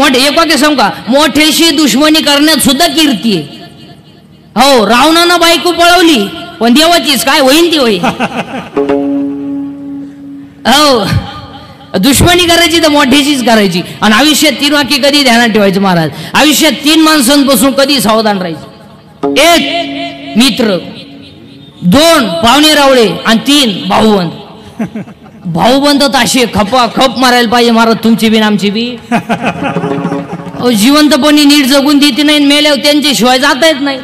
मोठे एक वाक्य सांगू का, मोठ्याशी दुश्मनी करण्यात सुद्धा कीर्ती आहे. हो, रावणानं बायको पळवली पण देवाचीच काय होईन ती होईल. हो, दुश्मनी करायची तर मोठ्याचीच करायची. आणि आयुष्यात 3 वाक्य कधी ध्यानात ठेवायचं महाराज. आयुष्यात 3 माणसांपासून कधी सावधान राहायचं. 1 मित्र, 2 पाहुणे रावळे आणि 3 भाऊबंद. भाऊबंद तर असे खपा खप मारायला पाहिजे महाराज, तुमची बी आमची बी. जिवंतपणी नीट जगून देते नाही, मेल्यावर त्यांच्याशिवाय जाता येत नाही.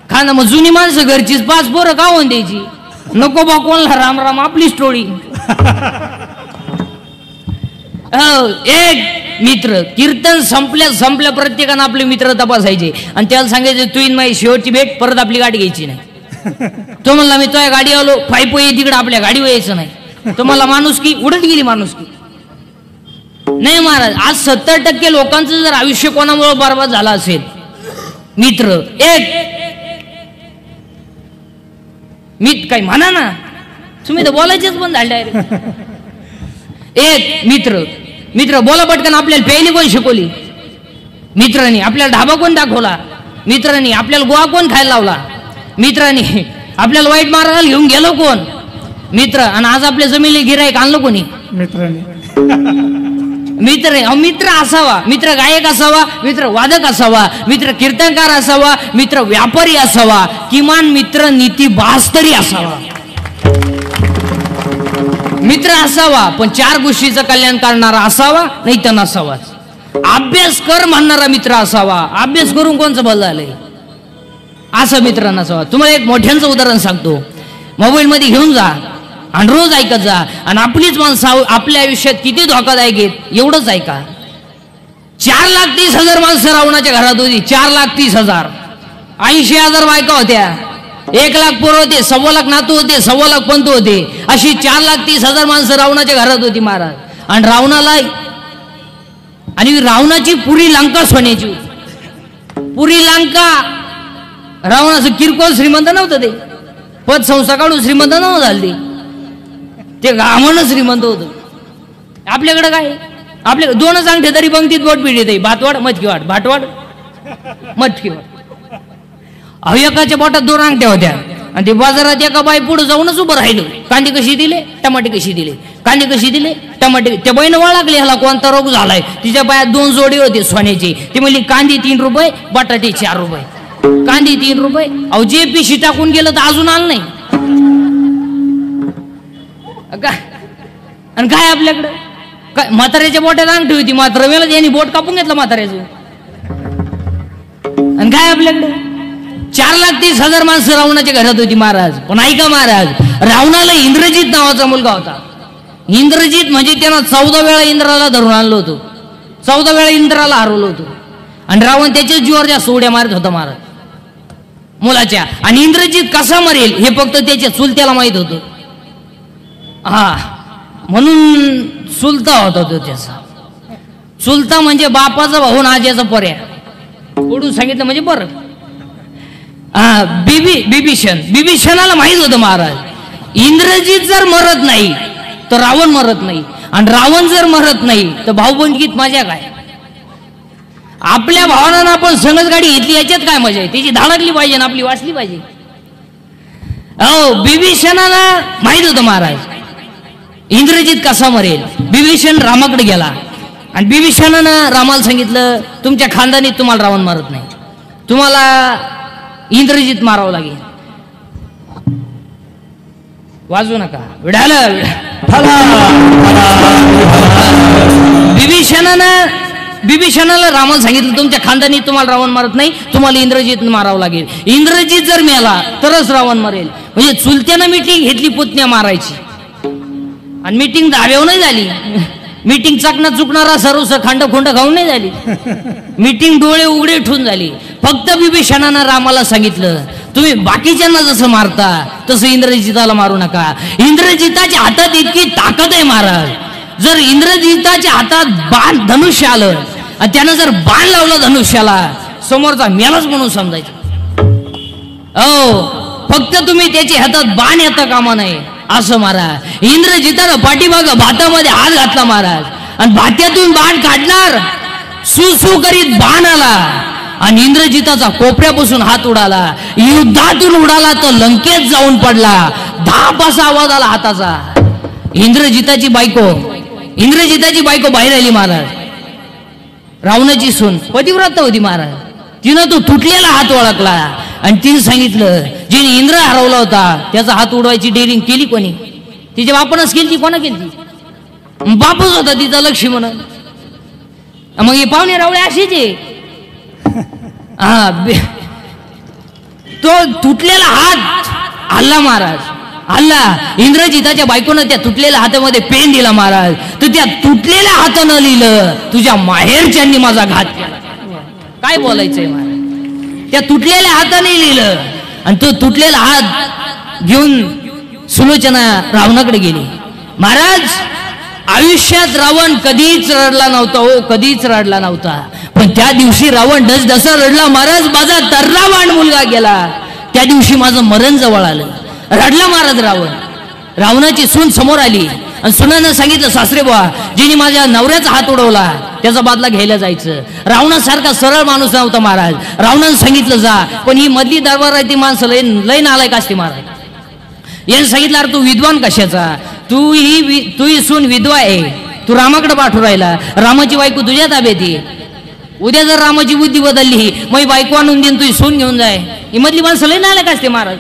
खा ना मग, जुनी माणसं घरचीच 5 पोरं का होऊन द्यायची. नको बा कोणला, राम राम आपली स्टोरी. 1 मित्र, कीर्तन संपल्या प्रत्येकानं आपले मित्र तपासायचे आणि त्याला सांगायचे तू इन माझी शेवटची भेट, परत आपली गाडी घ्यायची नाही. तो म्हणला मी तुझ्या गाडी आलो, पायी ये तिकडे, आपल्या गाडीवर यायचं नाही. तुम्हाला माणुसकी उडत गेली, माणुसकी नाही महाराज. आज 70% लोकांचं जर आयुष्य कोणामुळे बरबाद झालं असेल, मित्र. 1 काही म्हणा ना, तुम्ही तर बोलायचेच बंद झाले. 1 मित्र बोला पटकन. आपल्याला प्यायली कोण शिकवली? मित्रांनी. आपल्याला ढाबा कोण दाखवला? मित्रांनी. आपल्याला गोवा कोण खायला लावला? मित्रांनी. आपल्याला वाईट मार्गाला घेऊन गेलो कोण? मित्र. आणि आज आपल्या जमिनीला गिराईक आणलं कोणी? मित्रांनी. मित्र असावा, मित्र गायक असावा, मित्र वादक असावा, मित्र कीर्तनकार असावा, मित्र व्यापारी असावा, किमान मित्र नीतीबाज तरी असावा. मित्र असावा पण 4 गोष्टीचं कल्याण करणारा असावा, नाही तर नसावाच. अभ्यास कर म्हणणारा मित्र असावा. अभ्यास करून कोणचं भलं झालंय असं मित्र नसावा. तुम्हाला एक मोठ्यांचं उदाहरण सांगतो. मोबाईल मध्ये घेऊन जा आणि रोज ऐकत जा. आणि आपलीच माणसं आपल्या आयुष्यात किती धोकादायक आहेत एवढंच ऐका. 4,30,000 माणसं रावणाच्या घरात होती. 4,30,000. 80,000 बायका होत्या. 1,00,000 पोरं होते. 1,25,000 नातू होते. 1,25,000 पंत होते. अशी 4,30,000 माणसं रावणाच्या घरात होती महाराज. आणि रावणाची पुरी लंका सोन्याची होती. पुरी लंका. रावणाचं किरकोळ श्रीमंत नव्हतं, ते पद संस्था काढून श्रीमंत नव्हतं झाले, ते गावानं श्रीमंत होतं. आपल्याकडे काय? आपल्याकडे 2च अंगठे तरी पंक्तीत बोट पिढीत आहे. भातवाड मटकीवाड, भाटवाड मटकीवाड. एकाच्या बोटात 2 अंगठ्या होत्या. आणि ते बाजारात एका बाई पुढे जाऊनच उभं राहिलं. कांदे कशी दिले, टमाटे कशी दिले, कांदे कशी दिले, टमाटे. त्या बाईनं लागले ह्याला कोणता रोग झालाय. तिच्या पायात 2 जोडे होते सोन्याचे. ती म्हणली कांदे 3 रुपये, बटाटे 4 रुपये. कांदे 3 रुपये. अहो जे पिशी टाकून गेलं तर अजून आलं नाही. आणि काय आपल्याकडं काय? म्हाताऱ्याच्या बोटात अंगठी होती. मात्र वेळेला यांनी बोट कापून घेतलं म्हाताऱ्याचं. आणि काय आपल्याकडं 4,30,000 माणसं रावणाच्या घरात होती महाराज. पण ऐका महाराज, रावणाला इंद्रजित नावाचा मुलगा होता. इंद्रजित म्हणजे त्यानं 14 वेळा इंद्राला धरून आणलं होतं. 14 वेळा इंद्राला हरवलं होतं. आणि रावण त्याच्याच जीवावर जास्त उड्या मारत होता महाराज मुलाच्या. आणि इंद्रजित कसा मरेल हे फक्त त्याच्या चुलत्याला माहित होतं. म्हणून चुलता होता तो त्याचा. चुलता म्हणजे बापाचा भाऊ आज्याचा पर्या. ओढून सांगितलं म्हणजे बरं. बिभीषणाला माहित होतं महाराज, इंद्रजित जर मरत नाही तर रावण मरत नाही. आणि रावण जर मरत नाही तर भाऊबंदकीत मजा काय? आपल्या भावांना आपण संगच गाडी घेतली याच्यात काय मजा आहे? त्याची धाडकली पाहिजे ना, आपली वाचली पाहिजे. बिभीषणाला माहित होतं महाराज इंद्रजित कसा मरेल. बिभीषण रामाकडे गेला आणि बिभीषणानं रामाला सांगितलं तुमच्या खानदानीत तुम्हाला रावण मारत नाही, तुम्हाला इंद्रजित मारावं लागेल. वाजू नका, विडालं. बिभीषणाला रामाला सांगितलं तुमच्या खानदानीत तुम्हाला रावण मारत नाही, तुम्हाला इंद्रजित मारावं लागेल. इंद्रजित जर मेला तरच रावण मरेल. म्हणजे चुलत्यानं मिटिंग घेतली पुतण्या मारायची. आणि मिटिंग धाब्यावर नाही झाली. मीटिंग चकना चुकणारा सर्वस खांड खोंड खाऊन नाही झाली. मीटिंग डोळे उघडे ठेवून झाली. फक्त बिभीषणानं रामाला सांगितलं तुम्ही बाकीच्यांना जसं मारता तसं इंद्रजिताला मारू नका. इंद्रजिताच्या हातात इतकी ताकद आहे महाराज, जर इंद्रजिताच्या हातात बाण धनुष्य आलं आणि त्यानं जर बाण लावलं धनुष्याला, समोरचा मेलाच म्हणून समजायचं. फक्त तुम्ही त्याच्या हातात बाण येता कामा नये असं महाराज. इंद्रजितानं पाठीमागं भातामध्ये हात घातला महाराज आणि भात्यातून बाण काढणार, सुसू करीत बाण आला आणि इंद्रजिताचा कोपऱ्यापासून हात उडाला, युद्धातून उडाला तर लंकेत जाऊन पडला. धाप असा आवाज आला हाताचा. इंद्रजिताची बायको बाहेर आली महाराज. रावणाची सून पतिव्रत होती महाराज. तिनं तो तुटलेला हात ओळखला आणि तिने सांगितलं, जिने इंद्र हरवला होता त्याचा हात उडवायची डेअरिंग केली कोणी? तिच्या बापानच केली. कोणा केली? बापच होता तिचा लक्ष्मी म्हणून. मग हे पाहुणे रावळे असेच आहे. तो तुटलेला हात हल्ला महाराज, हल्ला. इंद्रजिताच्या बायकोनं त्या तुटलेल्या हातामध्ये पेन दिला महाराज. तर त्या तुटलेल्या हातानं लिहिलं, तुझ्या माहेरच्यांनी माझा घात केला. काय बोलायचंय महाराज? त्या तुटलेल्या हाताने लिहिलं. आणि तो तुटलेला हात घेऊन सुलोचना रावणाकडे गेली. महाराज, आयुष्यात रावण कधीच रडला नव्हता हो, कधीच रडला नव्हता. पण त्या दिवशी रावण जसा रडला महाराज, माझा तर्रावान मुलगा गेला. त्या दिवशी माझं मरण जवळ आलं. रडला महाराज रावण. रावणाची सून समोर आली आणि सुनानं सांगितलं, सासरे बुवा, जिने माझ्या नवऱ्याचा हात उडवला त्याचा बदला घ्यायला जायचं. रावणासारखा सरळ माणूस नव्हता महाराज. रावणानं सांगितलं जा, पण ही मधली दरबार आहे ती माणसं लय नालायक असते महाराज. याने सांगितलं, अरे तू विद्वान कशाचा? तू ही सून विधवा आहे, तू रामाकडे पाठवू राहिला. रामाची बायको तुझ्या ताब्यात आहे. उद्या जर रामाची बुद्धी बदलली, मग बायको आणून देईन, तुझी सून घेऊन जाय. ही मधली माणसं लय नालायक असते महाराज.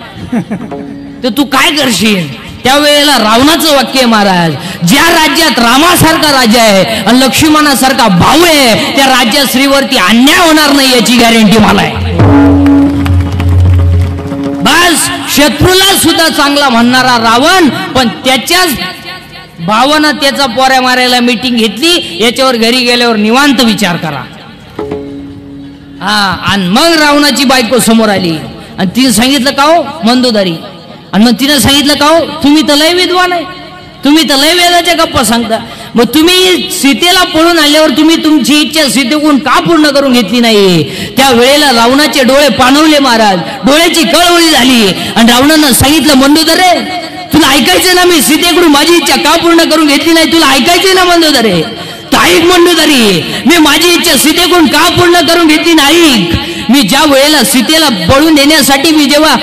तर तू काय करशील? त्यावेळेला रावणाचं वाक्य आहे महाराज, ज्या राज्यात रामासारखा राजा आहे आणि लक्ष्मणासारखा भाऊ आहे, त्या राज्यात स्त्रीवरती अन्याय होणार नाही याची गॅरंटी मला आहे. बस, शत्रूला सुद्धा चांगला म्हणणारा रावण, पण त्याच्याच भावानं त्याचा पोऱ्या मारायला मीटिंग घेतली. याच्यावर घरी गेल्यावर निवांत विचार करा. आणि मग रावणाची बायको समोर आली आणि तिने सांगितलं, का हो मंदोदरी? आणि मग तिने सांगितलं, का हो तुम्ही तर लय विद्वान आहे, तुम्ही तर लय वेदाच्या गप्पा सांगता. मग तुम्ही सीतेला पळून आल्यावर तुम्ही तुमची इच्छा सीतेकडून का पूर्ण करून घेतली नाही? त्या वेळेला रावणाचे डोळे पाणवले महाराज, डोळ्याची कळवळी झाली. आणि रावणानं सांगितलं, मंदोदरे, तुला ऐकायचं ना, मी सीतेकडून माझी इच्छा का पूर्ण करून घेतली नाही? तुला ऐकायचंय ना मंदोदरे? ऐक मंडोदरी, मी माझी इच्छा सीतेकडून का पूर्ण करून घेतली नाही? मी ज्या वेळेला सीतेला पळून देण्यासाठी मी जेव्हा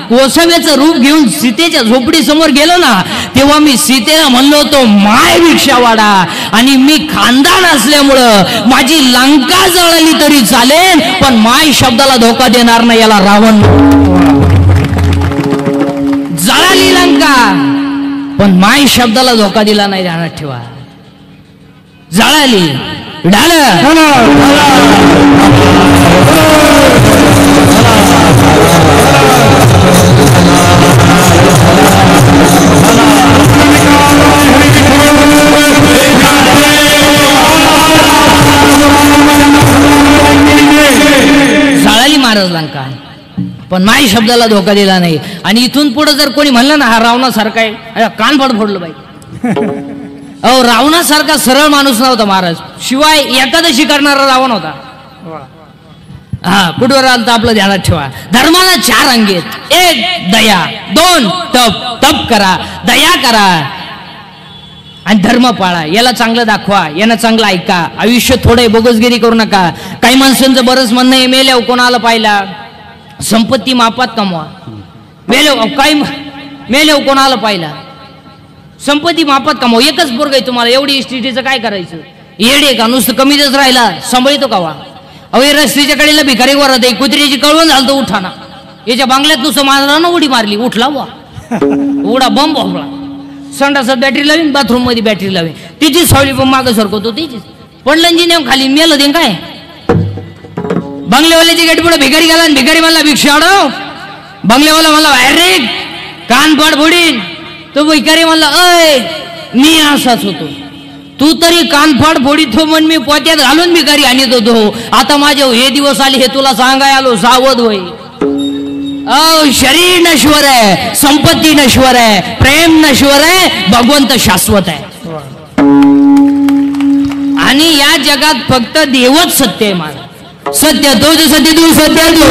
कोसव्याचं रूप घेऊन सीतेच्या झोपडी समोर गेलो ना, तेव्हा मी सीतेला म्हणलो होतो, माय भिक्षा वाडा. आणि मी खानदान असल्यामुळं माझी लंका जळली तरी चालेल, पण माय शब्दाला धोका देणार नाही. याला रावण. जळाली लंका, पण माय शब्दाला धोका दिला नाही. ध्यानात ठेवा. जळाली डाल जळाली महाराज लंका, पण माई शब्दाला धोका दिला नाही. आणि इथून पुढे जर कोणी म्हणलं ना, हा रावणासारखा आहे, कान फाड फोडलं बाई. अहो, रावणासारखा सरळ माणूस नव्हता महाराज. शिवाय एकादशी करणारा रावण होता. कुठवर आलं तर आपलं ध्यानात ठेवा. धर्माला 4 अंग आहेत. 1 दया, 2 तप. तप करा, दया करा आणि धर्म पाळा. याला चांगलं दाखवा, यानं चांगलं ऐका. आयुष्य थोडे बोगसगिरी करू नका. काही माणसांचं बरंच म्हणणं आहे, मेल्या कोणाला पाहिला, संपत्ती मापात कमवा. मेल्या कोणाला पाहिला, संपत्ती मापात कमाव. एकच पोरग आहे तुम्हाला, एवढी इस्टेटीचं काय करायचं? येडे का? नुसतं कमीच राहिला, सांभाळतो का वा? अहो, रस्त्याच्या कडेला भिकारी वरत आहे, कुत्र्याची कळवण झालं तर उठाना. याच्या बांगल्यात नुसतं मारला, उडी मारली, उठला वा, उडा बंब भोपळा. संडासात बॅटरी लावीन, बाथरूम मध्ये बॅटरी लावीन, तिची सावली पण मागं सरकवतो, तिचीच पडलं जी नेम खाली मेलं दे काय. बंगल्यावाल्याची गाडी पुढे भिकारी गेला आणि भिकारी म्हणला, भिक्षा आडव. बंगल्यावाला म्हणला, अरे कान पाड फोडीन. तो भिकारी म्हणला, अय मी असाच होतो, तू तरी कानफाड फोडीत हो म्हण मी पोत्यात घालून भिकारी आणत होतो. आता माझे हे दिवस आले, हे तुला सांगाय आलो, सावध होय. शरीर नश्वर आहे, संपत्ती नश्वर आहे, प्रेम नश्वर आहे, भगवंत शाश्वत आहे. आणि या जगात फक्त देवच सत्य आहे. माझं सत्य तोच सत्य, तू सत्य तू